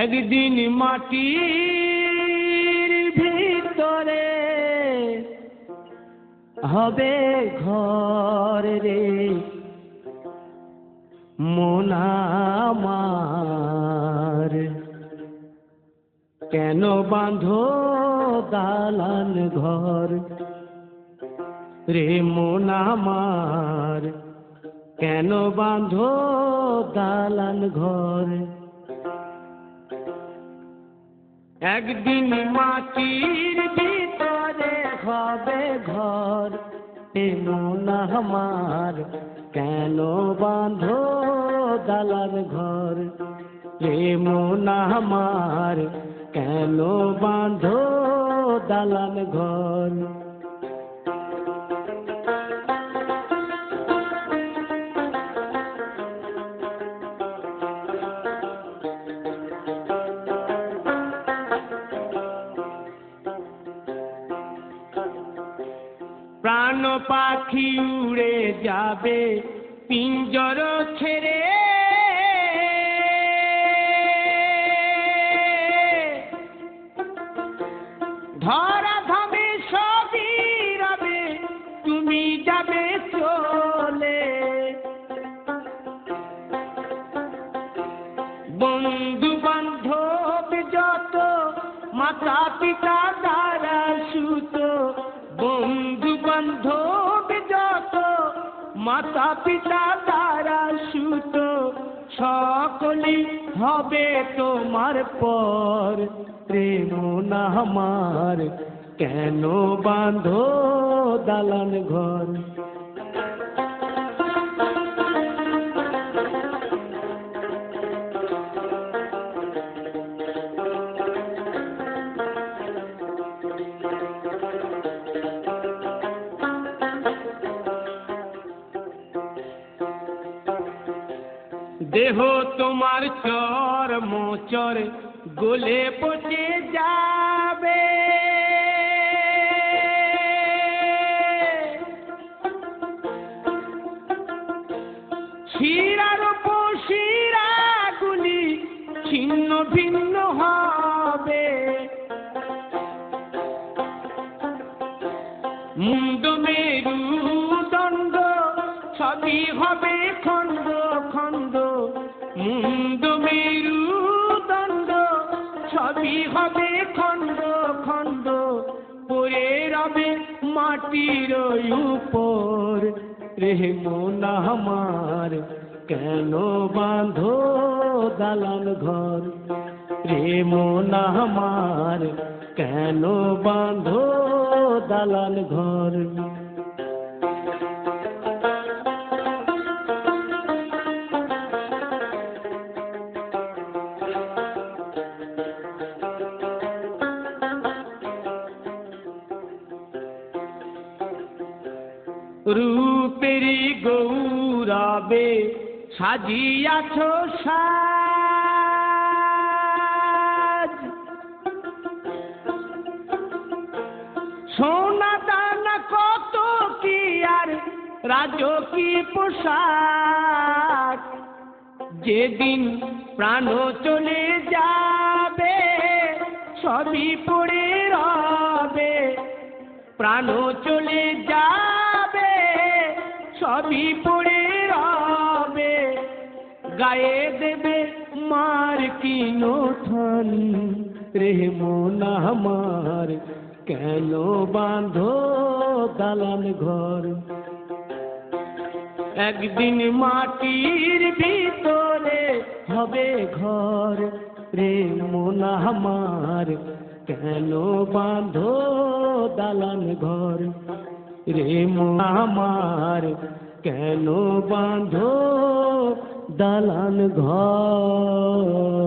একদিন মাটির ভিতরে হবে ঘর রে মন আমার, কেন বাঁধো দালান ঘর রে মন আমার, কেন বাঁধো দালান ঘর। একদিন মাটির ভিতরে হবে ঘর রে মন আমার, কেন বাঁধো দালান ঘর রে মন আমার, কেন বাঁধো দালান ঘর। প্রাণ পাখি উড়ে যাবে পিঞ্জর ছেড়ে, ধরা ধামে সবই রবে তুমি যাবে চলে। বন্ধু বান্ধব যত মাতা পিতা দ্বারা সুত, বন্ধু বান্ধব যত মাতা পিতা দ্বারা সুত, সকলে হবে তোমার পর রে মন আমার, কেন বাঁধো দালান ঘর। দেহ তোমার চর মোচর গলে পচে যাবে, শিরার উপশিরা গুলি ছিন্ন ভিন্ন হবে, মুন্ড মেরুদণ্ড সবই হবে খণ্ড খণ্ড, মুন্ড মেরুদণ্ড সবই হবে খণ্ড খণ্ড, পড়ে রবে মাটির উপর রে মন আমার, কেন বাঁধো দালান ঘর রে মন আমার, কেন বাঁধো দালান ঘর। রূপেরি গৌরবে সাজিয়াছ সাজ, সোনা দানা কত কি আর রাজকী পোশাক, যেদিন প্রাণ চলে যাবে সবই পড়ে রবে, প্রাণ চলে যাবে সবই পড়ে রবে, গায়ে দেবে মার কিনো থান রে মন আমার, কেন বাঁধো দালান ঘর। একদিন মাটির ভিতরে হবে ঘর রে মন আমার, কেন বাঁধো দালান ঘর রে মন আমার, কেন বাঁধো দালান ঘর।